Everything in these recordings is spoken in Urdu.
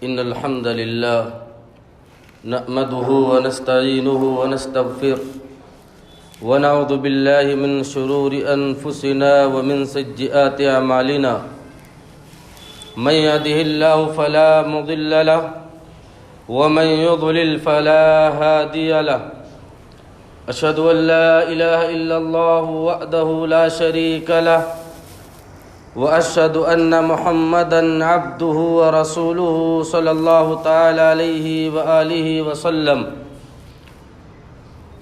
إن الحمد لله نحمده ونستعينه ونستغفره ونعوذ بالله من شرور أنفسنا ومن سيئات أعمالنا من يهده الله فلا مضل له ومن يضلل فلا هادي له أشهد أن لا إله إلا الله وحده لا شريك له وأشهد أن محمدًا عبده ورسوله صلى الله تعالى عليه وآله وسلم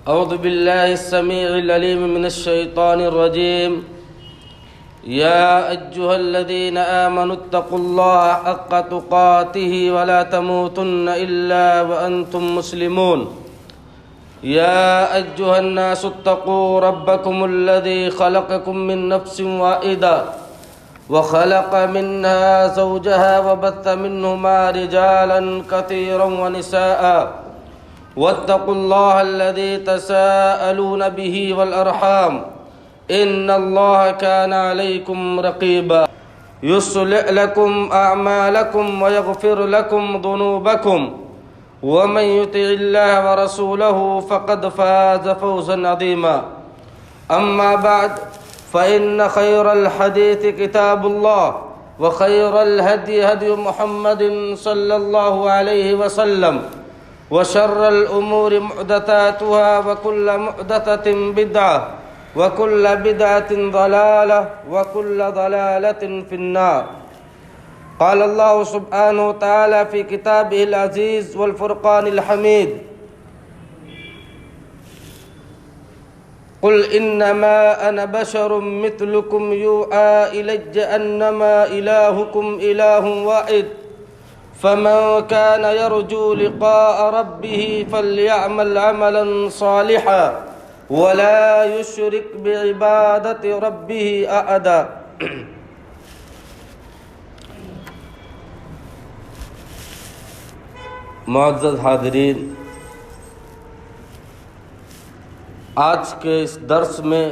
أعوذ بالله السميع العليم من الشيطان الرجيم يا أيها الذين آمنوا اتقوا الله حق تقاته ولا تموتن إلا وأنتم مسلمون يا أيها الناس اتقوا ربكم الذي خلقكم من نفس واحدة وخلق منها زوجها وبث منهما رجالا كثيرا ونساء واتقوا الله الذي تساءلون به والأرحام إن الله كان عليكم رقيبا يصلح لكم أعمالكم ويغفر لكم ذنوبكم ومن يطع الله ورسوله فقد فاز فوزا عظيما أما بعد فإن خير الحديث كتاب الله وخير الهدي هدي محمد صلى الله عليه وسلم وشر الأمور محدثاتها وكل محدثة بدعة وكل بدعة ضلالة وكل ضلالة في النار قال الله سبحانه وتعالى في كتابه العزيز والفرقان الحميد قل إنما أنا بشر مثلكم يوحى إلي أنما إلهكم إله واحد فمن كان يرجو لقاء ربه فليعمل عملا صالحا ولا يشرك بعبادة ربه أحدا معزز حاضرین، آج کے اس درس میں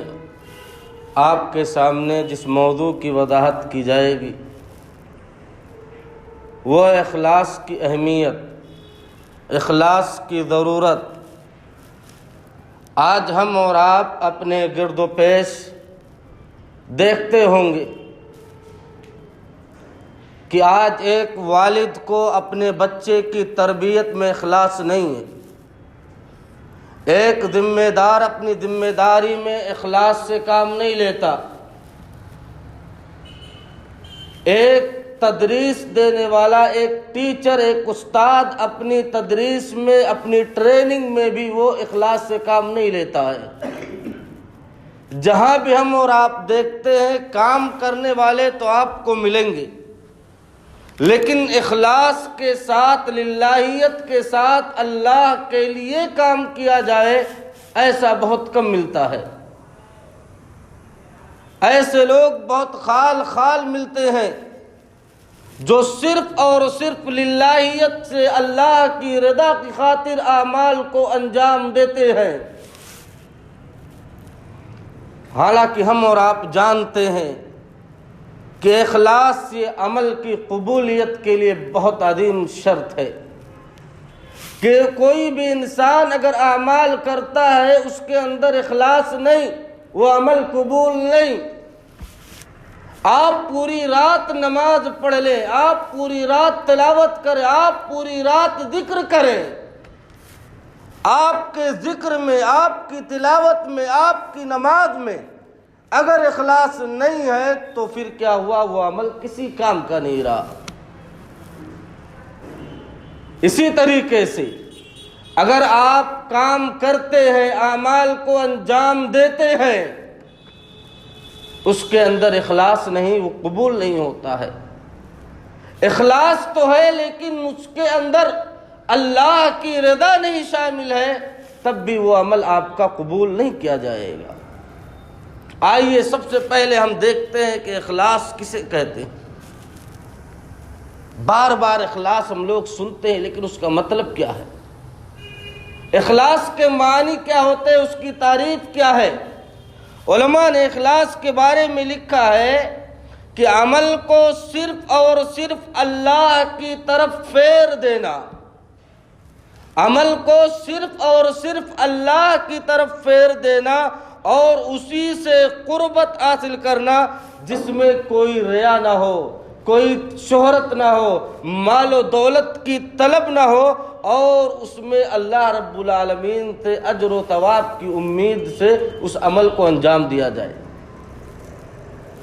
آپ کے سامنے جس موضوع کی وضاحت کی جائے گی وہ اخلاص کی اہمیت، اخلاص کی ضرورت۔ آج ہم اور آپ اپنے گرد و پیش دیکھتے ہوں گے کہ آج ایک والد کو اپنے بچے کی تربیت میں اخلاص نہیں ہے، ایک ذمہ دار اپنی ذمہ داری میں اخلاص سے کام نہیں لیتا، ایک تدریس دینے والا، ایک ٹیچر، ایک استاد اپنی تدریس میں، اپنی ٹریننگ میں بھی وہ اخلاص سے کام نہیں لیتا ہے۔ جہاں بھی ہم اور آپ دیکھتے ہیں کام کرنے والے تو آپ کو ملیں گے، لیکن اخلاص کے ساتھ، للہیت کے ساتھ اللہ کے لیے کام کیا جائے ایسا بہت کم ملتا ہے۔ ایسے لوگ بہت خال خال ملتے ہیں جو صرف اور صرف للہیت سے، اللہ کی رضا کی خاطر اعمال کو انجام دیتے ہیں، حالانکہ ہم اور آپ جانتے ہیں کہ اخلاص یہ عمل کی قبولیت کے لیے بہت عظیم شرط ہے کہ کوئی بھی انسان اگر اعمال کرتا ہے اس کے اندر اخلاص نہیں، وہ عمل قبول نہیں۔ آپ پوری رات نماز پڑھ لیں، آپ پوری رات تلاوت کریں، آپ پوری رات ذکر کریں، آپ کے ذکر میں، آپ کی تلاوت میں، آپ کی نماز میں اگر اخلاص نہیں ہے تو پھر کیا ہوا؟ وہ عمل کسی کام کا نہیں رہا۔ اسی طریقے سے اگر آپ کام کرتے ہیں، اعمال کو انجام دیتے ہیں، اس کے اندر اخلاص نہیں، وہ قبول نہیں ہوتا ہے۔ اخلاص تو ہے لیکن اس کے اندر اللہ کی رضا نہیں شامل ہے، تب بھی وہ عمل آپ کا قبول نہیں کیا جائے گا۔ آئیے سب سے پہلے ہم دیکھتے ہیں کہ اخلاص کسے کہتے ہیں۔ بار بار اخلاص ہم لوگ سنتے ہیں لیکن اس کا مطلب کیا ہے؟ اخلاص کے معنی کیا ہوتے ہیں؟ اس کی تعریف کیا ہے؟ علماء نے اخلاص کے بارے میں لکھا ہے کہ عمل کو صرف اور صرف اللہ کی طرف پھیر دینا، عمل کو صرف اور صرف اللہ کی طرف پھیر دینا اور اسی سے قربت حاصل کرنا، جس میں کوئی ریا نہ ہو، کوئی شہرت نہ ہو، مال و دولت کی طلب نہ ہو، اور اس میں اللہ رب العالمین سے اجر و ثواب کی امید سے اس عمل کو انجام دیا جائے۔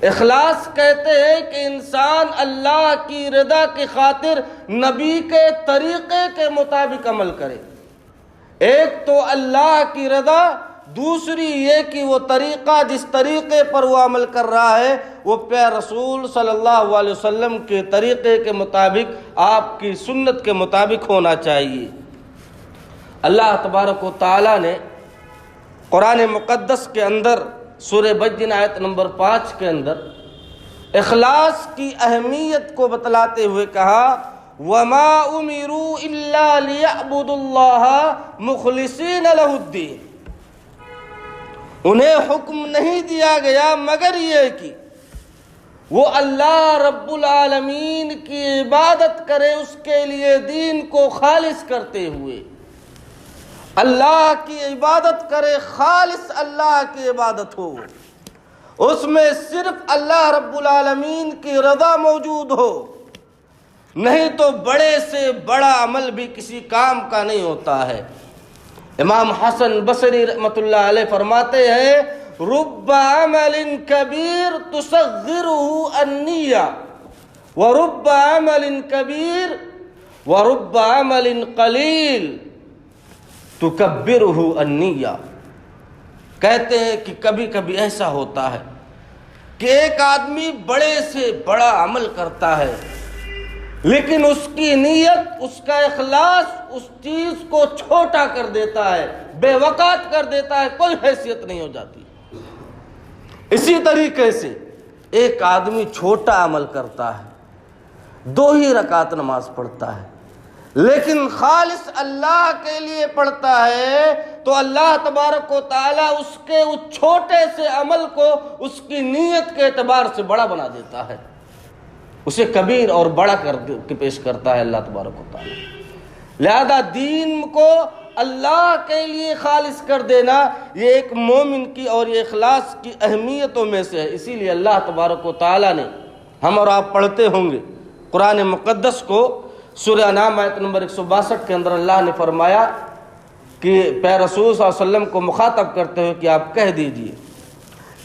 اخلاص کہتے ہیں کہ انسان اللہ کی رضا کی خاطر نبی کے طریقے کے مطابق عمل کرے۔ ایک تو اللہ کی رضا، دوسری یہ کہ وہ طریقہ جس طریقے پر وہ عمل کر رہا ہے وہ پیارے رسول صلی اللہ علیہ وسلم کے طریقے کے مطابق، آپ کی سنت کے مطابق ہونا چاہیے۔ اللہ تبارک و تعالیٰ نے قرآن مقدس کے اندر سورہ بجن آیت نمبر 5 کے اندر اخلاص کی اہمیت کو بتلاتے ہوئے کہا وَمَا أُمِرُوا إِلَّا لِيَعْبُدُوا اللَّهَ مُخْلِصِينَ لَهُ الدِّينَ، انہیں حکم نہیں دیا گیا مگر یہ کہ وہ اللہ رب العالمین کی عبادت کرے، اس کے لیے دین کو خالص کرتے ہوئے اللہ کی عبادت کرے، خالص اللہ کی عبادت ہو، اس میں صرف اللہ رب العالمین کی رضا موجود ہو، نہیں تو بڑے سے بڑا عمل بھی کسی کام کا نہیں ہوتا ہے۔ امام حسن بصری رحمۃ اللہ علیہ فرماتے ہیں رب عمل کبیر تصغرہ النیہ ورب عمل کبیر ورب عمل قلیل تکبرہ النیہ۔ کہتے ہیں کہ کبھی کبھی ایسا ہوتا ہے کہ ایک آدمی بڑے سے بڑا عمل کرتا ہے لیکن اس کی نیت، اس کا اخلاص اس چیز کو چھوٹا کر دیتا ہے، بے وقعت کر دیتا ہے، کوئی حیثیت نہیں ہو جاتی۔ اسی طریقے سے ایک آدمی چھوٹا عمل کرتا ہے، 2 ہی رکعت نماز پڑھتا ہے لیکن خالص اللہ کے لیے پڑھتا ہے، تو اللہ تبارک و تعالیٰ اس کے اس چھوٹے سے عمل کو اس کی نیت کے اعتبار سے بڑا بنا دیتا ہے، اسے کبیر اور بڑا کر کے پیش کرتا ہے اللہ تبارک و تعالیٰ۔ لہذا دین کو اللہ کے لیے خالص کر دینا یہ ایک مومن کی اور یہ اخلاص کی اہمیتوں میں سے ہے۔ اسی لیے اللہ تبارک و تعالیٰ نے، ہم اور آپ پڑھتے ہوں گے قرآن مقدس کو، سورہ انعام آیت نمبر 162 کے اندر اللہ نے فرمایا کہ پیارے رسول صلی اللہ علیہ وسلم کو مخاطب کرتے ہوئے کہ آپ کہہ دیجئے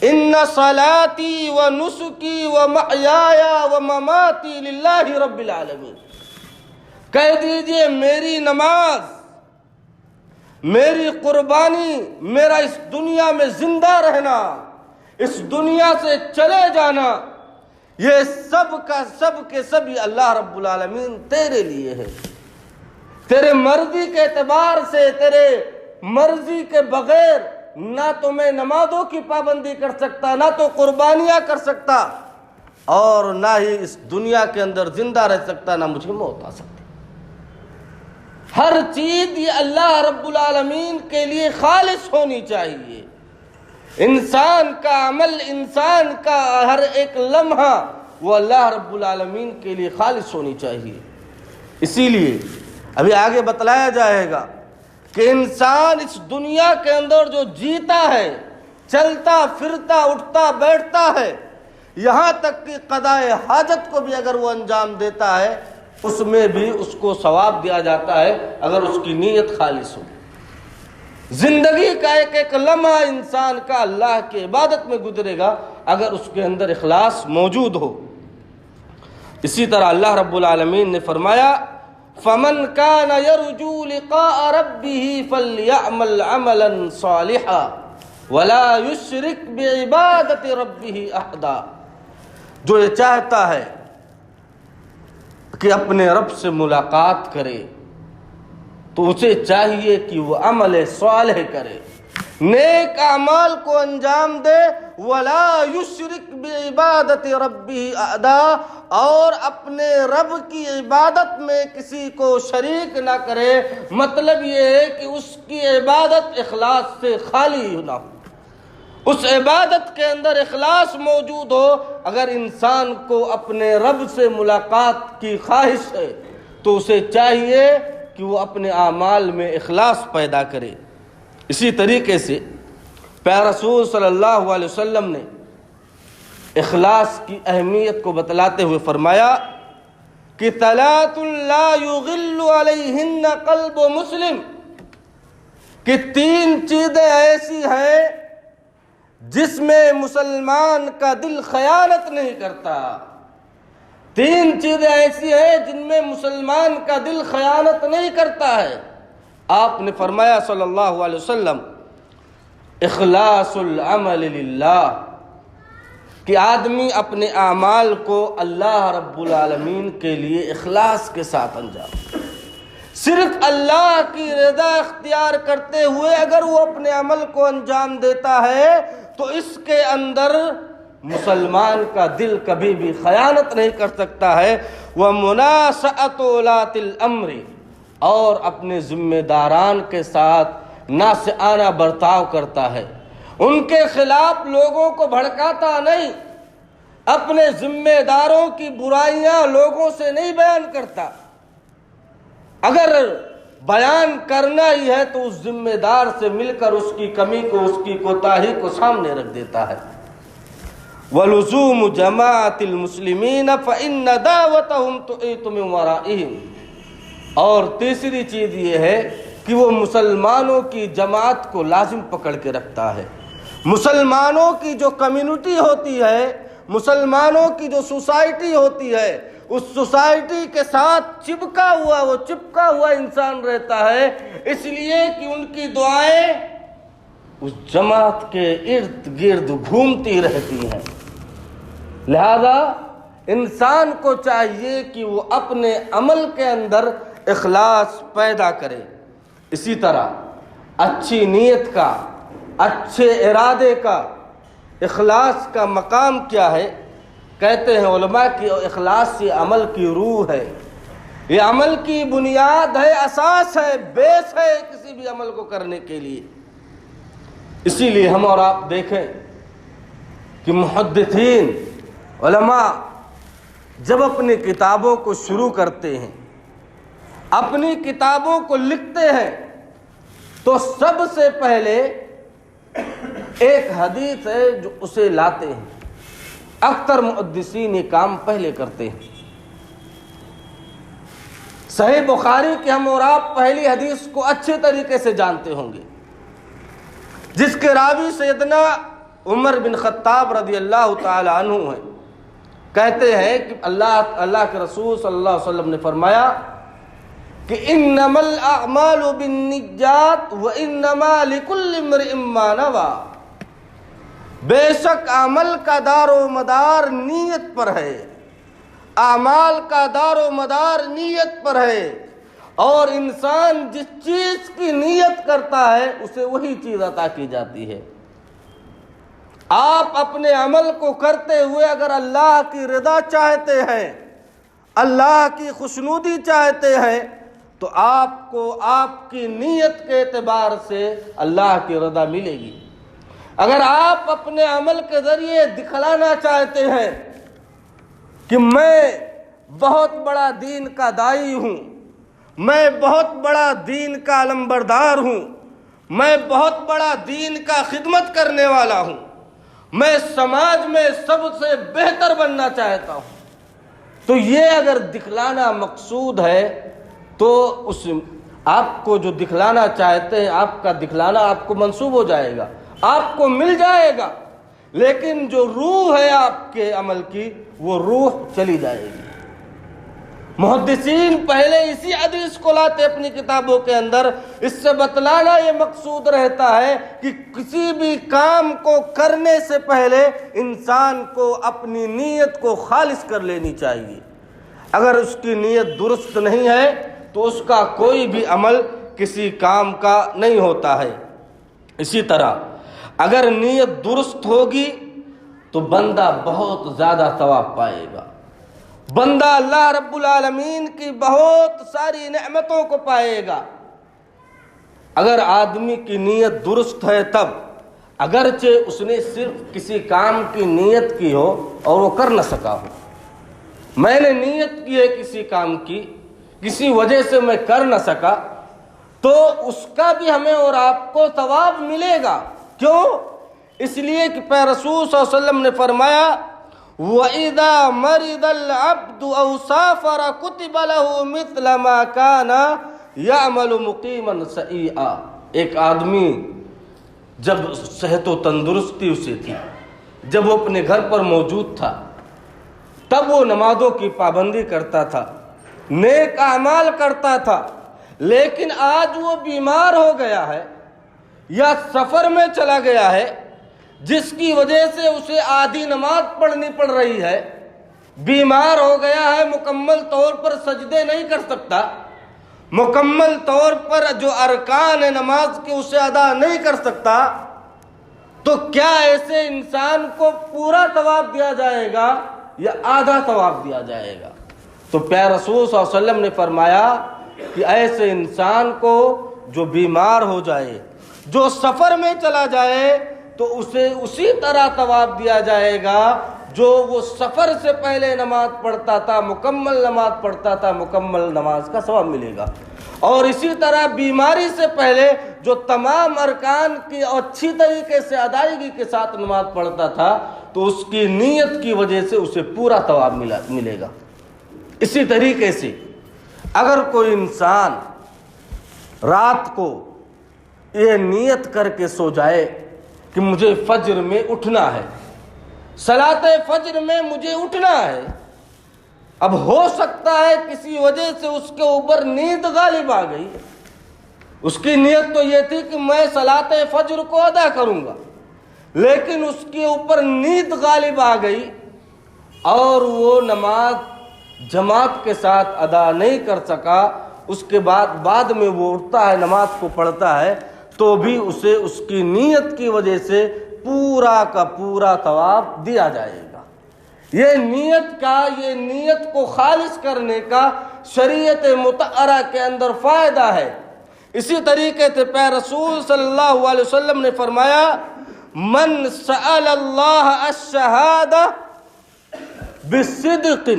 ان صلاتی و نسکی و محیایا و مماتی للہ رب العالمین، کہہ دیجئے میری نماز، میری قربانی، میرا اس دنیا میں زندہ رہنا، اس دنیا سے چلے جانا، یہ سب کا سب کے سبھی اللہ رب العالمین تیرے لیے ہے۔ تیرے مرضی کے اعتبار سے، تیرے مرضی کے بغیر نہ تو میں نمازوں کی پابندی کر سکتا، نہ تو قربانیاں کر سکتا، اور نہ ہی اس دنیا کے اندر زندہ رہ سکتا، نہ مجھے موت آ سکتی۔ ہر چیز یہ اللہ رب العالمین کے لیے خالص ہونی چاہیے۔ انسان کا عمل، انسان کا ہر ایک لمحہ وہ اللہ رب العالمین کے لیے خالص ہونی چاہیے۔ اسی لیے ابھی آگے بتلایا جائے گا کہ انسان اس دنیا کے اندر جو جیتا ہے، چلتا پھرتا اٹھتا بیٹھتا ہے، یہاں تک کہ قضائے حاجت کو بھی اگر وہ انجام دیتا ہے اس میں بھی اس کو ثواب دیا جاتا ہے اگر اس کی نیت خالص ہو۔ زندگی کا ایک ایک لمحہ انسان کا اللہ کی عبادت میں گزرے گا اگر اس کے اندر اخلاص موجود ہو۔ اسی طرح اللہ رب العالمین نے فرمایا فَمَنْ كَانَ يَرْجُو لِقَاءَ رَبِّهِ فَلْيَعْمَلْ عَمَلًا صَالِحًا وَلَا يُشْرِكْ بِعِبَادَةِ رَبِّهِ أَحَدًا، جو یہ چاہتا ہے کہ اپنے رب سے ملاقات کرے تو اسے چاہیے کہ وہ عمل صالح کرے، نیک اعمال کو انجام دے، وَلَا يُشْرِكْ بِعِبَادَةِ رَبِّهِ أَحَدًا، اور اپنے رب کی عبادت میں کسی کو شریک نہ کرے۔ مطلب یہ ہے کہ اس کی عبادت اخلاص سے خالی نہ ہو، اس عبادت کے اندر اخلاص موجود ہو. اگر انسان کو اپنے رب سے ملاقات کی خواہش ہے تو اسے چاہیے کہ وہ اپنے اعمال میں اخلاص پیدا کرے. اسی طریقے سے پیارے رسول صلی اللہ علیہ وسلم نے اخلاص کی اہمیت کو بتلاتے ہوئے فرمایا کہ ثلاث لا یغل علیہن قلب مسلم، کہ 3 چیزیں ایسی ہیں جس میں مسلمان کا دل خیانت نہیں کرتا. 3 چیزیں ایسی ہیں جن میں مسلمان کا دل خیانت نہیں کرتا ہے. آپ نے فرمایا صلی اللہ علیہ وسلم اخلاص العمل للہ، کہ آدمی اپنے اعمال کو اللہ رب العالمین کے لیے اخلاص کے ساتھ انجام، صرف اللہ کی رضا اختیار کرتے ہوئے اگر وہ اپنے عمل کو انجام دیتا ہے تو اس کے اندر مسلمان کا دل کبھی بھی خیانت نہیں کر سکتا ہے. وَمُنَاسَعَةُ وُلَاةِ الْأَمْرِ، اور اپنے ذمہ داران کے ساتھ ناصحانہ برتاؤ کرتا ہے، ان کے خلاف لوگوں کو بھڑکاتا نہیں، اپنے ذمہ داروں کی برائیاں لوگوں سے نہیں بیان کرتا. اگر بیان کرنا ہی ہے تو اس ذمہ دار سے مل کر اس کی کمی کو، اس کی کوتاہی کو سامنے رکھ دیتا ہے. وَلُزُومُ جَمَاعَةِ الْمُسْلِمِينَ فَإِنَّ دَعْوَتَهُمْ تُحِيطُ مِنْ وَرَائِهِمْ، اور تیسری چیز یہ ہے کہ وہ مسلمانوں کی جماعت کو لازم پکڑ کے رکھتا ہے. مسلمانوں کی جو کمیونٹی ہوتی ہے، مسلمانوں کی جو سوسائٹی ہوتی ہے، اس سوسائٹی کے ساتھ چپکا ہوا انسان رہتا ہے، اس لیے کہ ان کی دعائیں اس جماعت کے ارد گرد گھومتی رہتی ہیں. لہذا انسان کو چاہیے کہ وہ اپنے عمل کے اندر اخلاص پیدا کرے. اسی طرح اچھی نیت کا، اچھے ارادے کا، اخلاص کا مقام کیا ہے؟ کہتے ہیں علماء کہ اخلاص یہ عمل کی روح ہے، یہ عمل کی بنیاد ہے، اساس ہے، بیس ہے کسی بھی عمل کو کرنے کے لیے. اسی لیے ہم اور آپ دیکھیں کہ محدثین علماء جب اپنی کتابوں کو شروع کرتے ہیں، اپنی کتابوں کو لکھتے ہیں، تو سب سے پہلے ایک حدیث ہے جو اسے لاتے ہیں. اکثر محدثین یہ کام پہلے کرتے ہیں. صحیح بخاری کے ہم اور آپ پہلی حدیث کو اچھے طریقے سے جانتے ہوں گے، جس کے راوی سیدنا عمر بن خطاب رضی اللہ تعالی عنہ ہیں. کہتے ہیں کہ اللہ کے رسول صلی اللہ علیہ وسلم نے فرمایا کہ انما الاعمال بالنیات وانما لکل امرئ ما نوی، بے شک عمل کا دار و مدار نیت پر ہے، اعمال کا دار و مدار نیت پر ہے، اور انسان جس چیز کی نیت کرتا ہے اسے وہی چیز عطا کی جاتی ہے. آپ اپنے عمل کو کرتے ہوئے اگر اللہ کی رضا چاہتے ہیں، اللہ کی خوشنودی چاہتے ہیں، تو آپ کو آپ کی نیت کے اعتبار سے اللہ کی رضا ملے گی. اگر آپ اپنے عمل کے ذریعے دکھلانا چاہتے ہیں کہ میں بہت بڑا دین کا داعی ہوں، میں بہت بڑا دین کا علمبردار ہوں، میں بہت بڑا دین کا خدمت کرنے والا ہوں، میں سماج میں سب سے بہتر بننا چاہتا ہوں، تو یہ اگر دکھلانا مقصود ہے تو اس آپ کو جو دکھلانا چاہتے ہیں، آپ کا دکھلانا آپ کو منسوب ہو جائے گا، آپ کو مل جائے گا. لیکن جو روح ہے آپ کے عمل کی، وہ روح چلی جائے گی. محدثین پہلے اسی حدیث کو لاتے اپنی کتابوں کے اندر. اس سے بتلانا یہ مقصود رہتا ہے کہ کسی بھی کام کو کرنے سے پہلے انسان کو اپنی نیت کو خالص کر لینی چاہیے. اگر اس کی نیت درست نہیں ہے تو اس کا کوئی بھی عمل کسی کام کا نہیں ہوتا ہے. اسی طرح اگر نیت درست ہوگی تو بندہ بہت زیادہ ثواب پائے گا، بندہ اللہ رب العالمین کی بہت ساری نعمتوں کو پائے گا. اگر آدمی کی نیت درست ہے تب، اگرچہ اس نے صرف کسی کام کی نیت کی ہو اور وہ کر نہ سکا ہو. میں نے نیت کی ہے کسی کام کی, کسی وجہ سے میں کر نہ سکا, تو اس کا بھی ہمیں اور آپ کو ثواب ملے گا. کیوں؟ اس لیے کہ پہ رسول صلی اللہ علیہ وسلم نے فرمایا وَإِذَا مَرِضَ الْعَبْدُ أَوْ سَافَرَ كُتِبَ لَهُ مِثْلَ مَا كَانَ يَعْمَلُ مُقِيمًا سَعِيًّا. ایک آدمی جب صحت و تندرستی اسے تھی, جب وہ اپنے گھر پر موجود تھا, تب وہ نمازوں کی پابندی کرتا تھا, نیک اعمال کرتا تھا. لیکن آج وہ بیمار ہو گیا ہے یا سفر میں چلا گیا ہے, جس کی وجہ سے اسے آدھی نماز پڑھنی پڑ رہی ہے, بیمار ہو گیا ہے, مکمل طور پر سجدے نہیں کر سکتا, مکمل طور پر جو ارکان نماز کے اسے ادا نہیں کر سکتا, تو کیا ایسے انسان کو پورا ثواب دیا جائے گا یا آدھا ثواب دیا جائے گا؟ تو پیارے رسول صلی اللہ علیہ وسلم نے فرمایا کہ ایسے انسان کو جو بیمار ہو جائے, جو سفر میں چلا جائے, تو اسے اسی طرح ثواب دیا جائے گا جو وہ سفر سے پہلے نماز پڑھتا تھا, مکمل نماز پڑھتا تھا, مکمل نماز کا ثواب ملے گا. اور اسی طرح بیماری سے پہلے جو تمام ارکان کی اچھی طریقے سے ادائیگی کے ساتھ نماز پڑھتا تھا, تو اس کی نیت کی وجہ سے اسے پورا ثواب ملے گا. اسی طریقے سے اگر کوئی انسان رات کو یہ نیت کر کے سو جائے کہ مجھے فجر میں اٹھنا ہے, صلاۃ فجر میں مجھے اٹھنا ہے, اب ہو سکتا ہے کسی وجہ سے اس کے اوپر نیند غالب آ گئی, اس کی نیت تو یہ تھی کہ میں صلاۃ فجر کو ادا کروں گا, لیکن اس کے اوپر نیند غالب آ گئی اور وہ نماز جماعت کے ساتھ ادا نہیں کر سکا. اس کے بعد میں وہ اٹھتا ہے, نماز کو پڑھتا ہے, تو بھی اسے اس کی نیت کی وجہ سے پورا کا پورا ثواب دیا جائے گا. یہ نیت کو خالص کرنے کا شریعت مطہرہ کے اندر فائدہ ہے. اسی طریقے سے پیارے رسول صلی اللہ علیہ وسلم نے فرمایا من سأل اللہ الشہادہ بصدق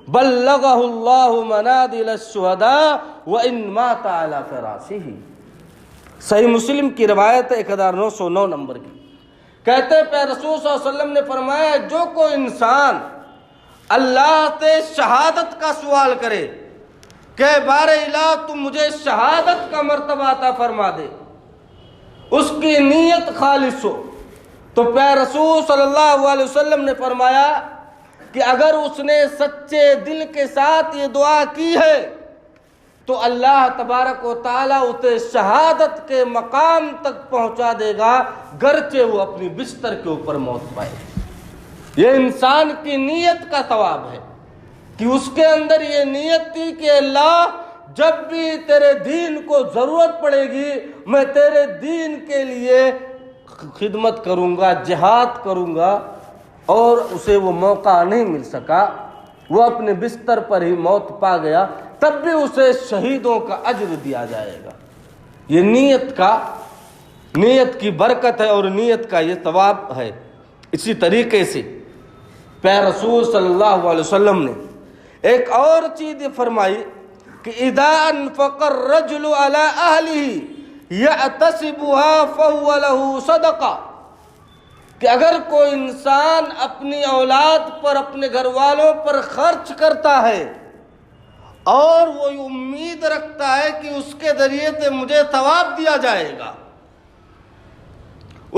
بلغہ اللہ منازل الشہداء وإن مات علی فراشہ. صحیح مسلم کی روایت ہے 1909 نمبر کی. کہتے پہ رسول صلی اللہ علیہ وسلم نے فرمایا جو کوئی انسان اللہ سے شہادت کا سوال کرے کہ بار الہ تم مجھے شہادت کا مرتبہ عطا فرما دے, اس کی نیت خالص ہو, تو پہ رسول صلی اللہ علیہ وسلم نے فرمایا کہ اگر اس نے سچے دل کے ساتھ یہ دعا کی ہے تو اللہ تبارک و تعالیٰ اسے شہادت کے مقام تک پہنچا دے گا, گرچہ وہ اپنی بستر کے اوپر موت پائے. یہ انسان کی نیت کا ثواب ہے کہ اس کے اندر یہ نیت تھی کہ اللہ جب بھی تیرے دین کو ضرورت پڑے گی میں تیرے دین کے لیے خدمت کروں گا, جہاد کروں گا, اور اسے وہ موقع نہیں مل سکا, وہ اپنے بستر پر ہی موت پا گیا, تب بھی اسے شہیدوں کا اجر دیا جائے گا. یہ نیت کی برکت ہے اور نیت کا یہ ثواب ہے. اسی طریقے سے پیارے رسول صلی اللہ علیہ وسلم نے ایک اور چیز فرمائی کہ اذا انفق الرجل على اهله يحتسبها فهو له صدقہ, کہ اگر کوئی انسان اپنی اولاد پر, اپنے گھر والوں پر خرچ کرتا ہے اور وہ امید رکھتا ہے کہ اس کے ذریعے سے مجھے ثواب دیا جائے گا,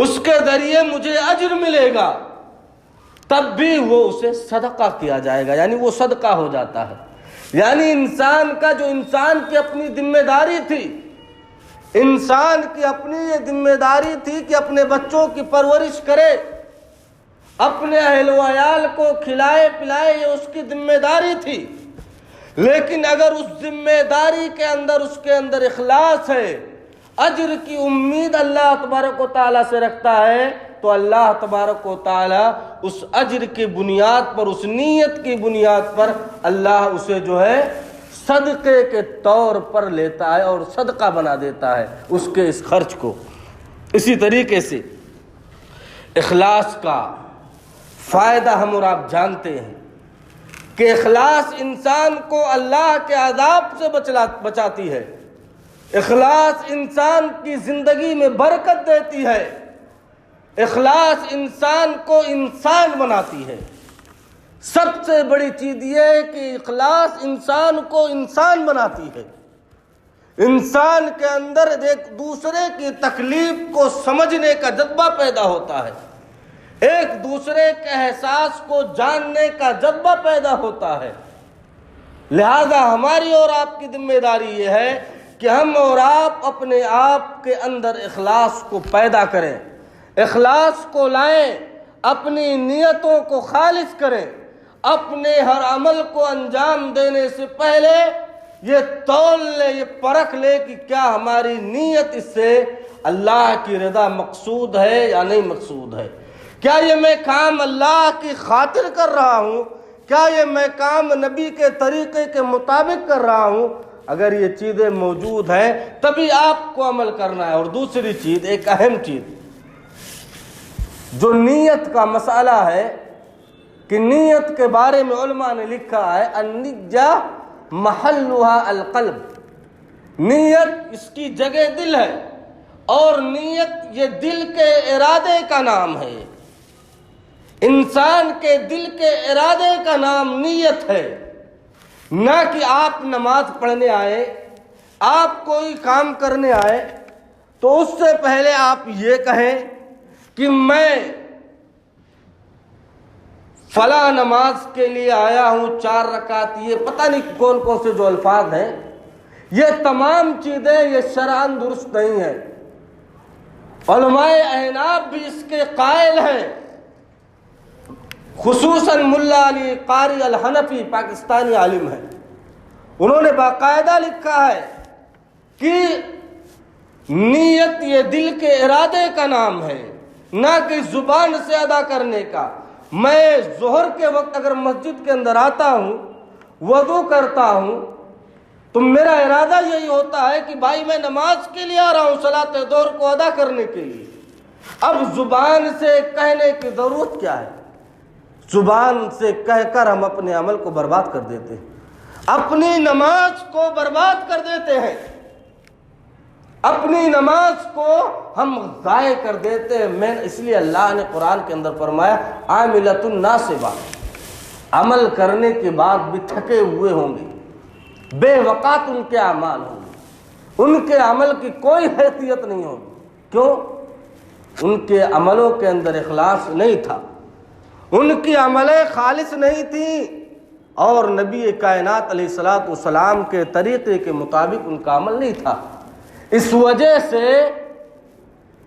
اس کے ذریعے مجھے اجر ملے گا, تب بھی وہ اسے صدقہ کیا جائے گا, یعنی وہ صدقہ ہو جاتا ہے. یعنی انسان کی اپنی ذمہ داری تھی, انسان کی اپنی یہ ذمہ داری تھی کہ اپنے بچوں کی پرورش کرے, اپنے اہل و عیال کو کھلائے پلائے, یہ اس کی ذمہ داری تھی. لیکن اگر اس ذمہ داری کے اندر اخلاص ہے, اجر کی امید اللہ تبارک و تعالیٰ سے رکھتا ہے, تو اللہ تبارک و تعالیٰ اس اجر کی بنیاد پر, اس نیت کی بنیاد پر اللہ اسے جو ہے صدقے کے طور پر لیتا ہے اور صدقہ بنا دیتا ہے اس کے اس خرچ کو. اسی طریقے سے اخلاص کا فائدہ ہم اور آپ جانتے ہیں کہ اخلاص انسان کو اللہ کے عذاب سے بچاتی ہے، اخلاص انسان کی زندگی میں برکت دیتی ہے، اخلاص انسان کو انسان بناتی ہے۔ سب سے بڑی چیز یہ ہے کہ اخلاص انسان کو انسان بناتی ہے، انسان کے اندر ایک دوسرے کی تکلیف کو سمجھنے کا جذبہ پیدا ہوتا ہے، ایک دوسرے کے احساس کو جاننے کا جذبہ پیدا ہوتا ہے۔ لہذا ہماری اور آپ کی ذمہ داری یہ ہے کہ ہم اور آپ اپنے آپ کے اندر اخلاص کو پیدا کریں، اخلاص کو لائیں، اپنی نیتوں کو خالص کریں، اپنے ہر عمل کو انجام دینے سے پہلے یہ تول لے، یہ پرکھ لے کہ کیا ہماری نیت اس سے اللہ کی رضا مقصود ہے یا نہیں مقصود ہے، کیا یہ میں کام اللہ کی خاطر کر رہا ہوں، کیا یہ میں کام نبی کے طریقے کے مطابق کر رہا ہوں۔ اگر یہ چیزیں موجود ہیں تبھی آپ کو عمل کرنا ہے۔ اور دوسری چیز، ایک اہم چیز جو نیت کا مسئلہ ہے کہ نیت کے بارے میں علماء نے لکھا ہے النیہ محلھا القلب، نیت اس کی جگہ دل ہے، اور نیت یہ دل کے ارادے کا نام ہے، انسان کے دل کے ارادے کا نام نیت ہے، نہ کہ آپ نماز پڑھنے آئے، آپ کوئی کام کرنے آئے تو اس سے پہلے آپ یہ کہیں کہ میں فلاں نماز کے لیے آیا ہوں 4 رکعت، یہ پتہ نہیں کون کون سے جو الفاظ ہیں، یہ تمام چیزیں یہ شرعاً درست نہیں ہیں۔ علماء احناف بھی اس کے قائل ہیں، خصوصاً ملا علی قاری الحنفی پاکستانی عالم ہے، انہوں نے باقاعدہ لکھا ہے کہ نیت یہ دل کے ارادے کا نام ہے، نہ کہ زبان سے ادا کرنے کا۔ میں ظہر کے وقت اگر مسجد کے اندر آتا ہوں، وضو کرتا ہوں، تو میرا ارادہ یہی ہوتا ہے کہ بھائی میں نماز کے لیے آ رہا ہوں، صلاۃ ظہر کو ادا کرنے کے لیے۔ اب زبان سے کہنے کی ضرورت کیا ہے؟ زبان سے کہہ کر ہم اپنے عمل کو برباد کر دیتے ہیں، اپنی نماز کو برباد کر دیتے ہیں، اپنی نماز کو ہم ضائع کر دیتے ہیں۔ اس لیے اللہ نے قرآن کے اندر فرمایا عاملۃ ناصبہ، عمل کرنے کے بعد بھی تھکے ہوئے ہوں گے، بے وقات ان کے اعمال ہوں گے، ان کے عمل کی کوئی حیثیت نہیں ہوگی۔ کیوں؟ ان کے عملوں کے اندر اخلاص نہیں تھا، ان کی عملیں خالص نہیں تھیں، اور نبی کائنات علیہ الصلوۃ والسلام کے طریقے کے مطابق ان کا عمل نہیں تھا۔ اس وجہ سے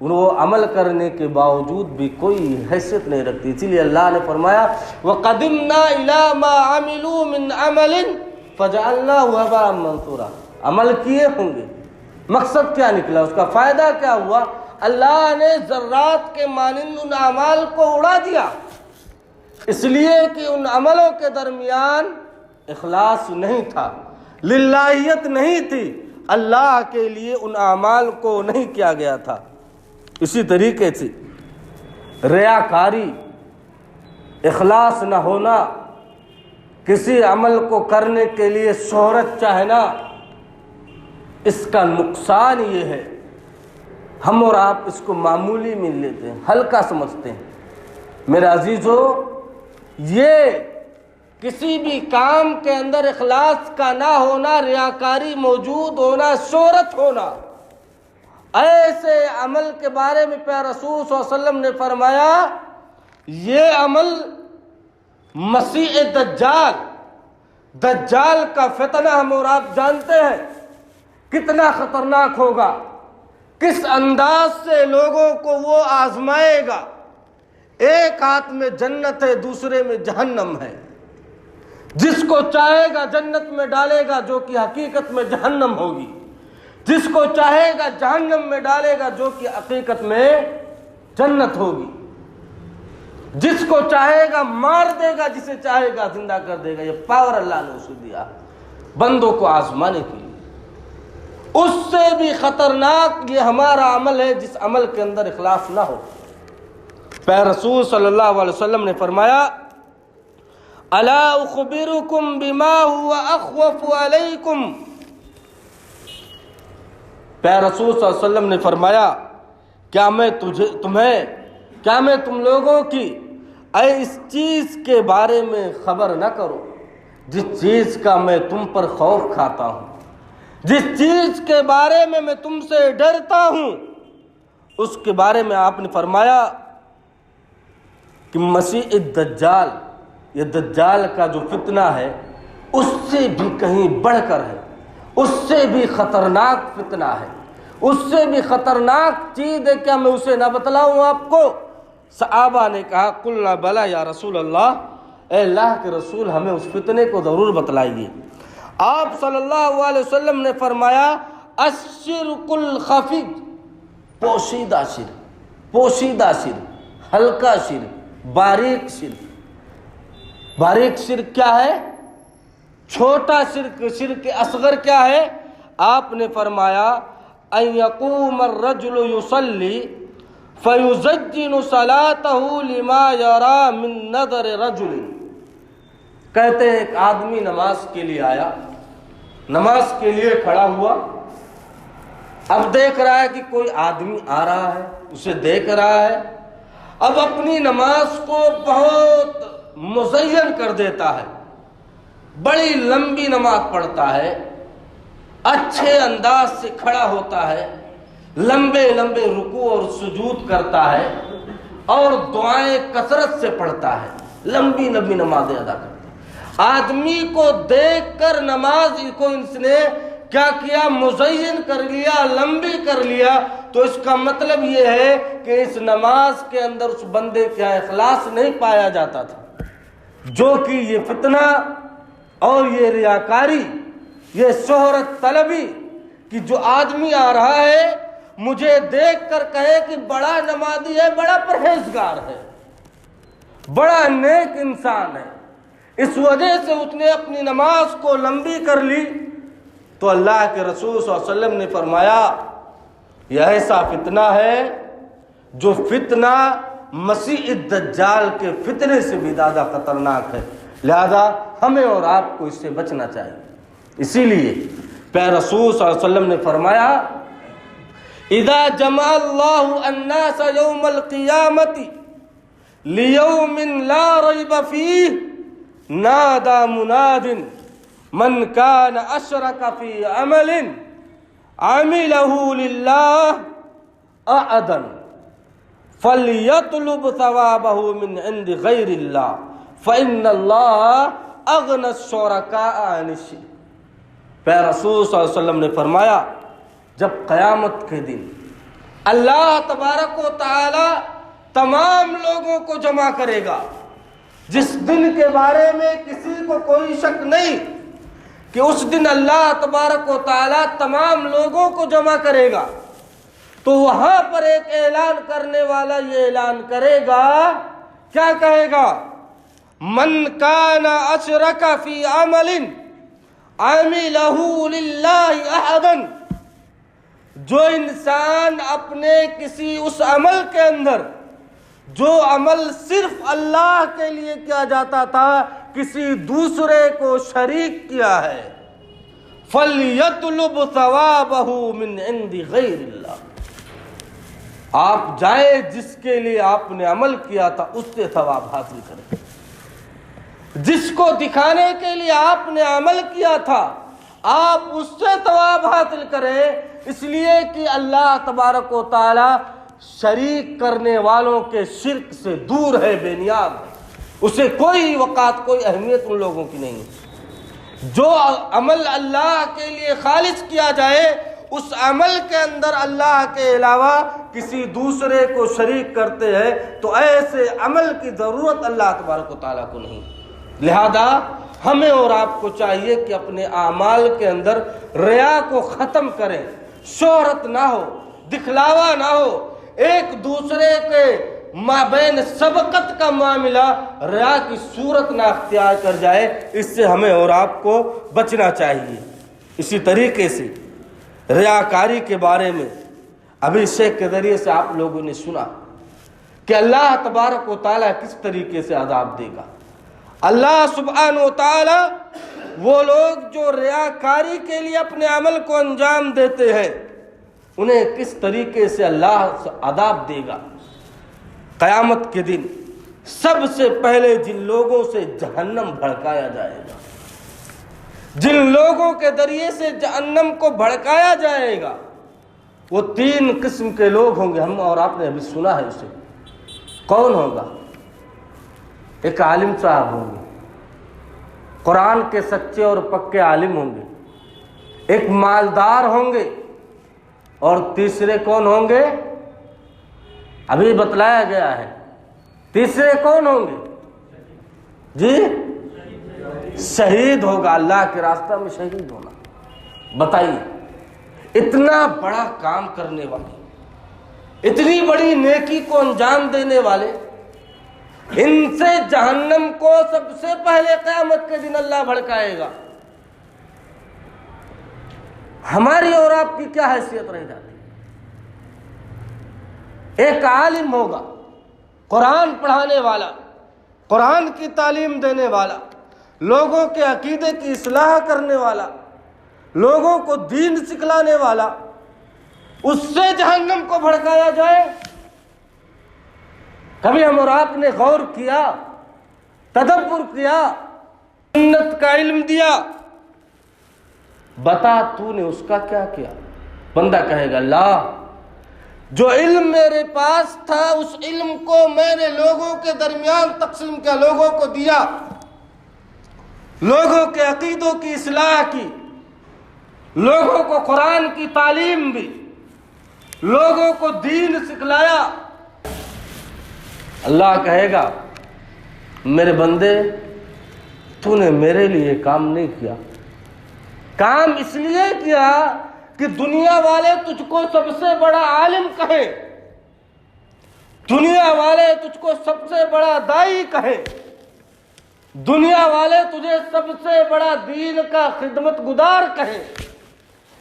وہ عمل کرنے کے باوجود بھی کوئی حیثیت نہیں رکھتی۔ اسی لیے اللہ نے فرمایا وَقَدِمْنَا إِلَىٰ مَا عَمِلُوا مِنْ عَمَلٍ فَجَعَلْنَاهُ هَبَاءً مَنثُورًا، عمل کیے ہوں گے، مقصد کیا نکلا، اس کا فائدہ کیا ہوا؟ اللہ نے ذرات کے مانند ان اعمال کو اڑا دیا، اس لیے کہ ان عملوں کے درمیان اخلاص نہیں تھا، للہیت نہیں تھی، اللہ کے لیے ان اعمال کو نہیں کیا گیا تھا۔ اسی طریقے سے ریاکاری، اخلاص نہ ہونا، کسی عمل کو کرنے کے لیے شہرت چاہنا، اس کا نقصان یہ ہے ہم اور آپ اس کو معمولی میں لیتے ہیں، ہلکا سمجھتے ہیں۔ میرے عزیزو، یہ کسی بھی کام کے اندر اخلاص کا نہ ہونا، ریاکاری موجود ہونا، شہرت ہونا، ایسے عمل کے بارے میں پیارے رسول صلی اللہ علیہ وسلم نے فرمایا یہ عمل مسیح دجال کا فتنہ ہم اور آپ جانتے ہیں کتنا خطرناک ہوگا، کس انداز سے لوگوں کو وہ آزمائے گا۔ ایک ہاتھ میں جنت ہے، دوسرے میں جہنم ہے، جس کو چاہے گا جنت میں ڈالے گا جو کہ حقیقت میں جہنم ہوگی، جس کو چاہے گا جہنم میں ڈالے گا جو کہ حقیقت میں جنت ہوگی، جس کو چاہے گا مار دے گا، جسے چاہے گا زندہ کر دے گا۔ یہ پاور اللہ نے اسے دیا بندوں کو آزمانے کے لیے۔ اس سے بھی خطرناک یہ ہمارا عمل ہے جس عمل کے اندر اخلاص نہ ہو۔ پیارے رسول صلی اللہ علیہ وسلم نے فرمایا الا اخبرکم بما هو اخوف علیکم، پیارے رسول صلی اللہ علیہ وسلم نے فرمایا کیا میں تم لوگوں کی اس چیز کے بارے میں خبر نہ کروں جس چیز کا میں تم پر خوف کھاتا ہوں، جس چیز کے بارے میں تم سے ڈرتا ہوں، اس کے بارے میں آپ نے فرمایا کہ مسیح الدجال، یہ دجال کا جو فتنہ ہے اس سے بھی کہیں بڑھ کر ہے، اس سے بھی خطرناک فتنہ ہے، اس سے بھی خطرناک چیز ہے، کیا میں اسے نہ بتلاؤں آپ کو؟ صحابہ نے کہا قلنا بلا یا رسول اللہ، اے اللہ کے رسول ہمیں اس فتنے کو ضرور بتلائیے۔ آپ صلی اللہ علیہ وسلم نے فرمایا الشرک الخفی، پوشیدہ شرک، ہلکا شرک، باریک شرک کیا ہے؟ چھوٹا شرک، شرک اصغر کیا ہے؟ آپ نے فرمایا ان یقوم الرجل یصلی فیزین صلاته لما یرا من نظر رجل، کہتے ہیں ایک آدمی نماز کے لیے آیا، نماز کے لیے کھڑا ہوا، اب دیکھ رہا ہے کہ کوئی آدمی آ رہا ہے، اسے دیکھ رہا ہے، اب اپنی نماز کو بہت مزین کر دیتا ہے، بڑی لمبی نماز پڑھتا ہے، اچھے انداز سے کھڑا ہوتا ہے، لمبے لمبے رکوع اور سجود کرتا ہے، اور دعائیں کثرت سے پڑھتا ہے، لمبی لمبی نمازیں ادا کرتا ہے۔ آدمی کو دیکھ کر نماز کو اس نے کیا کیا؟ مزین کر لیا، لمبی کر لیا، تو اس کا مطلب یہ ہے کہ اس نماز کے اندر اس بندے کا اخلاص نہیں پایا جاتا تھا، جو کہ یہ فتنہ اور یہ ریاکاری، یہ شہرت طلبی، کہ جو آدمی آ رہا ہے مجھے دیکھ کر کہے کہ بڑا نمازی ہے، بڑا پرہیزگار ہے، بڑا نیک انسان ہے، اس وجہ سے اس نے اپنی نماز کو لمبی کر لی، تو اللہ کے رسول صلی اللہ علیہ وسلم نے فرمایا یہ ایسا فتنہ ہے جو فتنہ مسیح الدجال کے فتنے سے بھی زیادہ خطرناک ہے، لہذا ہمیں اور آپ کو اس سے بچنا چاہیے۔ اسی لیے پیارے رسول صلی اللہ علیہ وسلم نے فرمایا اذا جمع اللہ الناس یوم القیامت لیوم لا ریب فیہ نادى مناد من كان اشرك في عمل عمله لله اعدا فليطلب ثوابه من عند غير الله فإن الله اغنى الشركاء عن الشرك۔ پیارے رسول صلی اللہ علیہ وسلم نے فرمایا جب قیامت کے دن اللہ تبارک و تعالی تمام لوگوں کو جمع کرے گا، جس دن کے بارے میں کسی کو کوئی شک نہیں کہ اس دن اللہ تبارک و تعالی تمام لوگوں کو جمع کرے گا، تو وہاں پر ایک اعلان کرنے والا یہ اعلان کرے گا، کیا کہے گا؟ من کان اشرک فی عمل عملہ للہ احدا، جو انسان اپنے کسی اس عمل کے اندر جو عمل صرف اللہ کے لیے کیا جاتا تھا کسی دوسرے کو شریک کیا ہے، فَلْيَطْلُبْ ثَوَابَهُ مِنْ عِنْدِ غَيْرِ اللَّهِ، آپ جائیں جس کے لیے آپ نے عمل کیا تھا اس سے ثواب حاصل کریں، جس کو دکھانے کے لیے آپ نے عمل کیا تھا آپ اس سے ثواب حاصل کریں، اس لیے کہ اللہ تبارک و تعالی شریک کرنے والوں کے شرک سے دور ہے، بے نیاز ہے، اسے کوئی وقات کوئی اہمیت ان لوگوں کی نہیں ہے۔ جو عمل اللہ کے لیے خالص کیا جائے اس عمل کے اندر اللہ کے علاوہ کسی دوسرے کو شریک کرتے ہیں تو ایسے عمل کی ضرورت اللہ تبارک و تعالیٰ کو نہیں، لہذا ہمیں اور آپ کو چاہیے کہ اپنے اعمال کے اندر ریا کو ختم کریں، شہرت نہ ہو، دکھلاوا نہ ہو، ایک دوسرے کے مابین سبقت کا معاملہ ریا کی صورت نہ اختیار کر جائے، اس سے ہمیں اور آپ کو بچنا چاہیے۔ اسی طریقے سے ریاکاری کے بارے میں ابھی شیخ کے ذریعے سے آپ لوگوں نے سنا کہ اللہ تبارک و تعالیٰ کس طریقے سے عذاب دے گا۔ اللہ سبحانہ و تعالیٰ وہ لوگ جو ریاکاری کے لیے اپنے عمل کو انجام دیتے ہیں انہیں کس طریقے سے اللہ عذاب دے گا۔ قیامت کے دن سب سے پہلے جن لوگوں سے جہنم بھڑکایا جائے گا، جن لوگوں کے ذریعے سے جہنم کو بھڑکایا جائے گا، وہ 3 قسم کے لوگ ہوں گے۔ ہم اور آپ نے ابھی سنا ہے اسے۔ کون ہوگا؟ ایک عالم صاحب ہوں گے، قرآن کے سچے اور پکے عالم ہوں گے، ایک مالدار ہوں گے، اور تیسرے کون ہوں گے؟ ابھی بتلایا گیا ہے۔ تیسرے کون ہوں گے؟ جی شہید ہوگا، اللہ کے راستہ میں شہید ہونا۔ بتائیے، اتنا بڑا کام کرنے والے، اتنی بڑی نیکی کو انجام دینے والے، ان سے جہنم کو سب سے پہلے قیامت کے دن اللہ بھڑکائے گا۔ ہماری اور آپ کی کیا حیثیت رہ جاتی؟ ایک عالم ہوگا، قرآن پڑھانے والا، قرآن کی تعلیم دینے والا، لوگوں کے عقیدے کی اصلاح کرنے والا، لوگوں کو دین سکھلانے والا، اس سے جہنم کو بھڑکایا جائے۔ کبھی ہم اور آپ نے غور کیا، تدبر کیا، سنت کا علم دیا، بتا تو نے اس کا کیا کیا؟ بندہ کہے گا اللہ، جو علم میرے پاس تھا اس علم کو میں نے لوگوں کے درمیان تقسیم کیا، لوگوں کو دیا، لوگوں کے عقیدوں کی اصلاح کی، لوگوں کو قرآن کی تعلیم دی، لوگوں کو دین سکھلایا۔ اللہ کہے گا میرے بندے تو نے میرے لیے کام نہیں کیا، کام اس لیے کیا کہ دنیا والے تجھ کو سب سے بڑا عالم کہیں، دنیا والے تجھ کو سب سے بڑا دائی کہیں، دنیا والے تجھے سب سے بڑا دین کا خدمت گزار کہیں،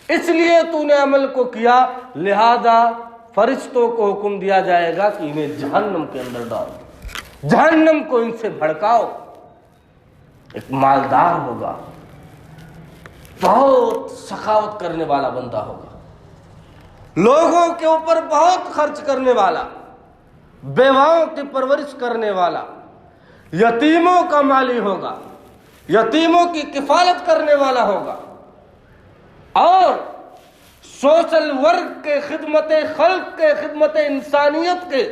اس لیے تو نے عمل کو کیا، لہذا فرشتوں کو حکم دیا جائے گا کہ انہیں جہنم کے اندر ڈالو، جہنم کو ان سے بھڑکاؤ۔ ایک مالدار ہوگا، بہت سخاوت کرنے والا بندہ ہوگا، لوگوں کے اوپر بہت خرچ کرنے والا، بیواؤں کی پرورش کرنے والا، یتیموں کا مالی ہوگا، یتیموں کی کفالت کرنے والا ہوگا، اور سوشل ورک کے، خدمت خلق کے، خدمت انسانیت کے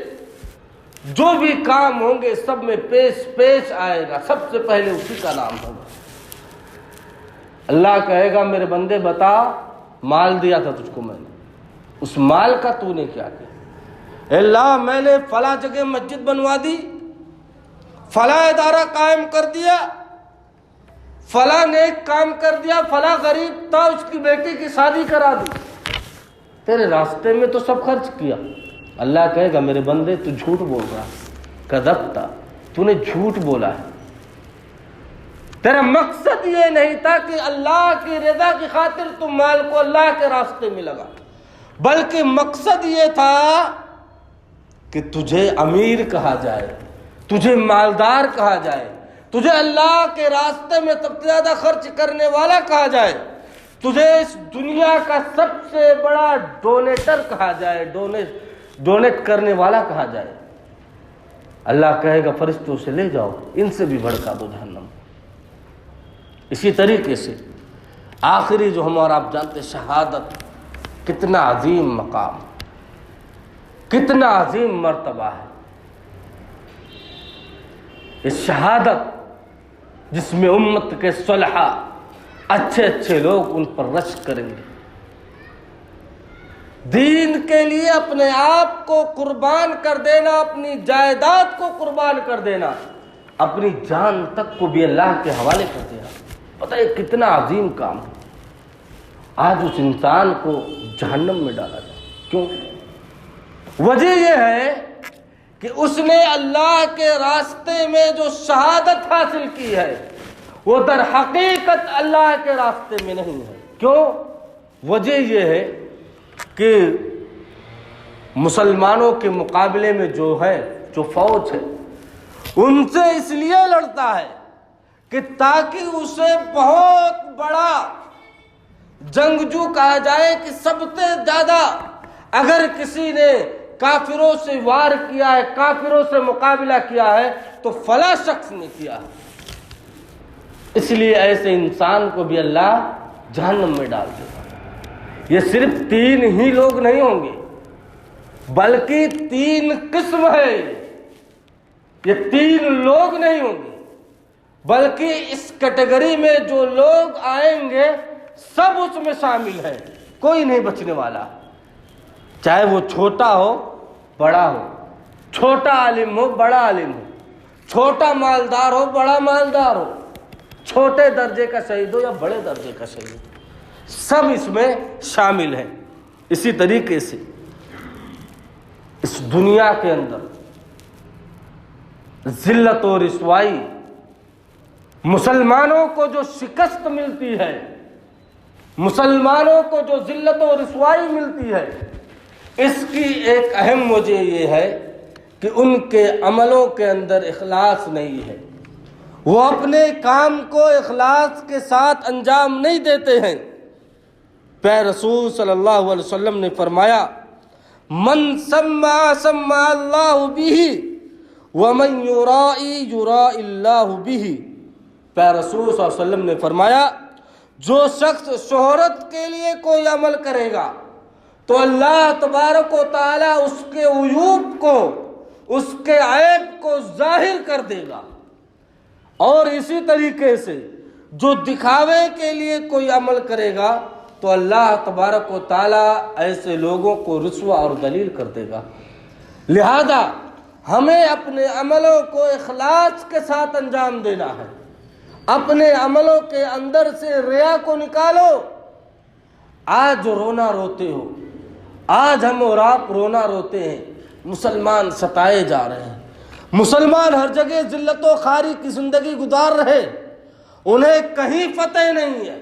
جو بھی کام ہوں گے سب میں پیش آئے گا، سب سے پہلے اسی کا نام ہوگا۔ اللہ کہے گا میرے بندے بتا، مال دیا تھا تجھ کو میں نے، اس مال کا تو نے کیا کیا؟ اے اللہ میں نے فلاں جگہ مسجد بنوا دی، فلاں ادارہ قائم کر دیا، فلاں نیک کام کر دیا، فلاں غریب تھا اس کی بیٹی کی شادی کرا دی، تیرے راستے میں تو سب خرچ کیا۔ اللہ کہے گا میرے بندے تو جھوٹ بول رہا، کذبتا، تو نے جھوٹ بولا ہے، تیرا مقصد یہ نہیں تھا کہ اللہ کی رضا کی خاطر تم مال کو اللہ کے راستے میں لگا، بلکہ مقصد یہ تھا کہ تجھے امیر کہا جائے، تجھے مالدار کہا جائے، تجھے اللہ کے راستے میں سب سے زیادہ خرچ کرنے والا کہا جائے، تجھے اس دنیا کا سب سے بڑا ڈونیٹر کہا جائے، ڈونیٹ کرنے والا کہا جائے۔ اللہ کہے گا فرشتوں سے لے جاؤ، ان سے بھی بھڑکا دو جہنم۔ اسی طریقے سے آخری جو ہم اور آپ جانتے، شہادت، کتنا عظیم مقام، کتنا عظیم مرتبہ ہے اس شہادت، جس میں امت کے صلحاء، اچھے لوگ ان پر رشک کریں گے، دین کے لیے اپنے آپ کو قربان کر دینا، اپنی جائیداد کو قربان کر دینا، اپنی جان تک کو بھی اللہ کے حوالے کر دینا۔ پتہ ہے کتنا عظیم کام ہے۔ آج اس انسان کو جہنم میں ڈالا جائے، کیوں؟ وجہ یہ ہے کہ اس نے اللہ کے راستے میں جو شہادت حاصل کی ہے وہ در حقیقت اللہ کے راستے میں نہیں ہے۔ کیوں؟ وجہ یہ ہے کہ مسلمانوں کے مقابلے میں جو ہے جو فوج ہے، ان سے اس لیے لڑتا ہے کہ تاکہ اسے بہت بڑا جنگجو کہا جائے کہ سب سے زیادہ اگر کسی نے کافروں سے وار کیا ہے، کافروں سے مقابلہ کیا ہے تو فلاں شخص نے کیا ہے۔ اس لیے ایسے انسان کو بھی اللہ جہنم میں ڈال دے گا۔ یہ صرف 3 ہی لوگ نہیں ہوں گے، بلکہ 3 قسم ہے۔ یہ 3 لوگ نہیں ہوں گے، بلکہ اس کیٹیگری میں جو لوگ آئیں گے سب اس میں شامل ہیں، کوئی نہیں بچنے والا، چاہے وہ چھوٹا ہو بڑا ہو، چھوٹا عالم ہو بڑا عالم ہو، چھوٹا مالدار ہو بڑا مالدار ہو، چھوٹے درجے کا شہید ہو یا بڑے درجے کا شہید ہو، سب اس میں شامل ہیں۔ اسی طریقے سے اس دنیا کے اندر ذلت و رسوائی، مسلمانوں کو جو شکست ملتی ہے، مسلمانوں کو جو ذلت و رسوائی ملتی ہے، اس کی ایک اہم وجہ یہ ہے کہ ان کے عملوں کے اندر اخلاص نہیں ہے، وہ اپنے کام کو اخلاص کے ساتھ انجام نہیں دیتے ہیں۔ پیارے رسول صلی اللہ علیہ وسلم نے فرمایا من سمع سمع اللہ بہ ومن یرائی یرائی اللہ بہ۔ پیارے رسول صلی اللہ علیہ وسلم نے فرمایا جو شخص شہرت کے لیے کوئی عمل کرے گا تو اللہ تبارک و تعالی اس کے عیوب کو، اس کے عیب کو ظاہر کر دے گا، اور اسی طریقے سے جو دکھاوے کے لیے کوئی عمل کرے گا تو اللہ تبارک و تعالی ایسے لوگوں کو رسوا اور ذلیل کر دے گا۔ لہذا ہمیں اپنے عملوں کو اخلاص کے ساتھ انجام دینا ہے، اپنے عملوں کے اندر سے ریا کو نکالو۔ آج رونا روتے ہو، آج ہم اور آپ رونا روتے ہیں، مسلمان ستائے جا رہے ہیں، مسلمان ہر جگہ ذلت و خواری کی زندگی گزار رہے، انہیں کہیں فتح نہیں ہے۔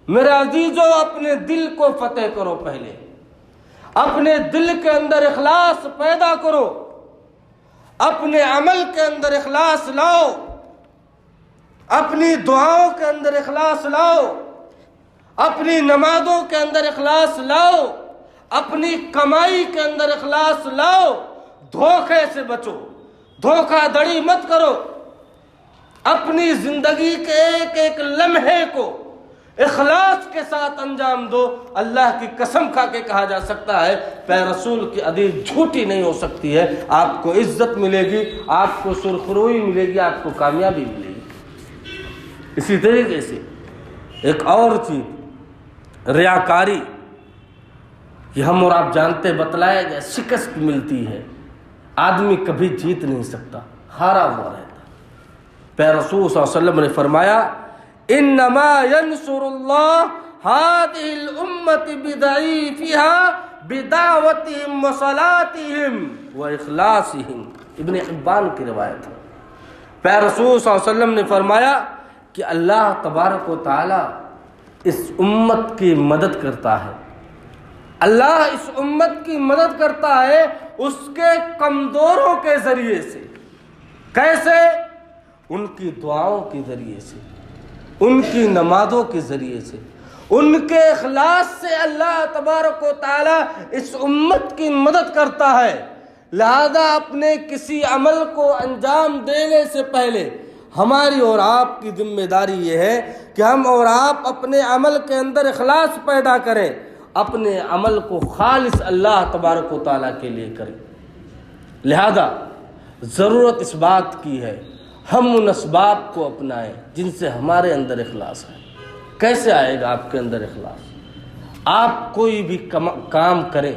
میرے عزیزو، اپنے دل کو فتح کرو، پہلے اپنے دل کے اندر اخلاص پیدا کرو، اپنے عمل کے اندر اخلاص لاؤ، اپنی دعاؤں کے اندر اخلاص لاؤ، اپنی نمازوں کے اندر اخلاص لاؤ، اپنی کمائی کے اندر اخلاص لاؤ، دھوکے سے بچو، دھوکہ دڑی مت کرو، اپنی زندگی کے ایک ایک لمحے کو اخلاص کے ساتھ انجام دو۔ اللہ کی قسم کھا کے کہا جا سکتا ہے، پیارے رسول کی حدیث جھوٹی نہیں ہو سکتی ہے، آپ کو عزت ملے گی، آپ کو سرخروئی ملے گی، آپ کو کامیابی ملے گی۔ اسی طریقے سے ایک اور چیز ریاکاری، یہ ہم اور آپ جانتے، بتلایا گیا، شکست ملتی ہے، آدمی کبھی جیت نہیں سکتا، ہارا ہوا رہتا۔ پیارے رسول صلی اللہ علیہ وسلم نے فرمایا انما ینصر اللہ ہذہ الامۃ بضعیفها بدعوتہم وصلاتہم واخلاصہم۔ ابن حبان کی روایت ہے۔ پیارے رسول صلی اللہ علیہ وسلم نے فرمایا کہ اللہ تبارک و تعالی اس امت کی مدد کرتا ہے، اللہ اس امت کی مدد کرتا ہے اس کے کمزوروں کے ذریعے سے۔ کیسے؟ ان کی دعاؤں کے ذریعے سے، ان کی نمازوں کے ذریعے سے، ان کے اخلاص سے اللہ تبارک و تعالی اس امت کی مدد کرتا ہے۔ لہذا اپنے کسی عمل کو انجام دینے سے پہلے ہماری اور آپ کی ذمہ داری یہ ہے کہ ہم اور آپ اپنے عمل کے اندر اخلاص پیدا کریں، اپنے عمل کو خالص اللہ تبارک و تعالیٰ کے لیے کریں۔ لہذا ضرورت اس بات کی ہے ہم ان اسباب کو اپنائیں جن سے ہمارے اندر اخلاص ہے۔ کیسے آئے گا آپ کے اندر اخلاص؟ آپ کوئی بھی کام کریں،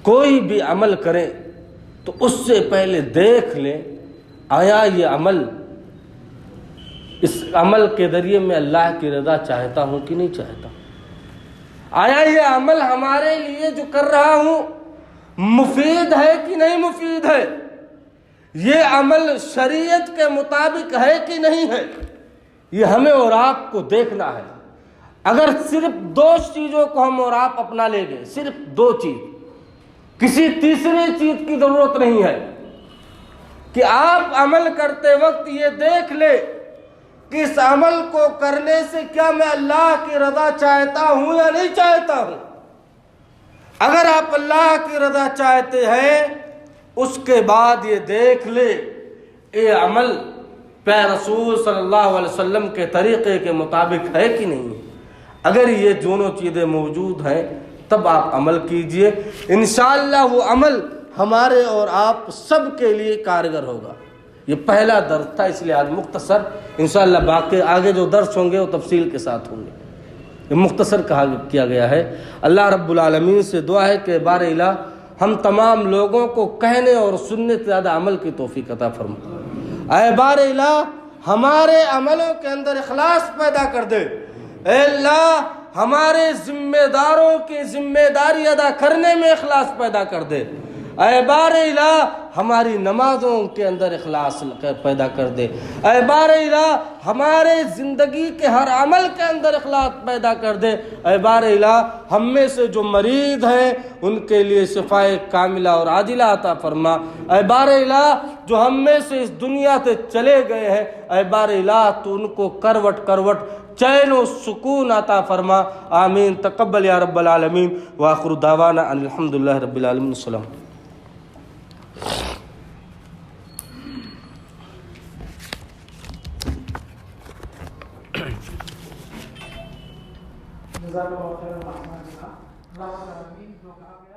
کوئی بھی عمل کریں تو اس سے پہلے دیکھ لیں آیا یہ عمل، اس عمل کے ذریعے میں اللہ کی رضا چاہتا ہوں کہ نہیں چاہتا، آیا یہ عمل ہمارے لیے جو کر رہا ہوں مفید ہے کہ نہیں مفید ہے، یہ عمل شریعت کے مطابق ہے کہ نہیں ہے، یہ ہمیں اور آپ کو دیکھنا ہے۔ اگر صرف 2 چیزوں کو ہم اور آپ اپنا لے گئے، صرف 2 چیز، کسی تیسری چیز کی ضرورت نہیں ہے، کہ آپ عمل کرتے وقت یہ دیکھ لے کہ اس عمل کو کرنے سے کیا میں اللہ کی رضا چاہتا ہوں یا نہیں چاہتا ہوں۔ اگر آپ اللہ کی رضا چاہتے ہیں اس کے بعد یہ دیکھ لے یہ عمل پہ رسول صلی اللہ علیہ وسلم کے طریقے کے مطابق ہے کہ نہیں ہے۔ اگر یہ دونوں چیزیں موجود ہیں تب آپ عمل کیجئے، انشاءاللہ وہ عمل ہمارے اور آپ سب کے لیے کارگر ہوگا۔ یہ پہلا درس تھا، اس لیے آج مختصر، انشاءاللہ باقی آگے جو درس ہوں گے وہ تفصیل کے ساتھ ہوں گے۔ یہ مختصر کیا گیا ہے۔ اللہ رب العالمین سے دعا ہے کہ بار الہ ہم تمام لوگوں کو کہنے اور سننے سے زیادہ عمل کی توفیق عطا فرما۔ اے بار الہ ہمارے عملوں کے اندر اخلاص پیدا کر دے۔ اے اللہ ہمارے ذمہ داروں کی ذمہ داری ادا کرنے میں اخلاص پیدا کر دے۔ اے بار الہ ہماری نمازوں کے اندر اخلاص پیدا کر دے۔ اے بار الہ ہمارے زندگی کے ہر عمل کے اندر اخلاص پیدا کر دے۔ اے بار الہ ہم میں سے جو مریض ہیں ان کے لیے شفائے کاملہ اور عاجلہ عطا فرما۔ اے بار الہ جو ہم میں سے اس دنیا سے چلے گئے ہیں، اے بار الہ تو ان کو کروٹ کروٹ چین و سکون عطا فرما۔ آمین۔ تقبل یا رب العالمین۔ وآخر دعوانا ان الحمدللہ رب العالمین۔ السلام۔ جزاک اللہ خیر۔ اللہ تعالیٰ جو کہا گیا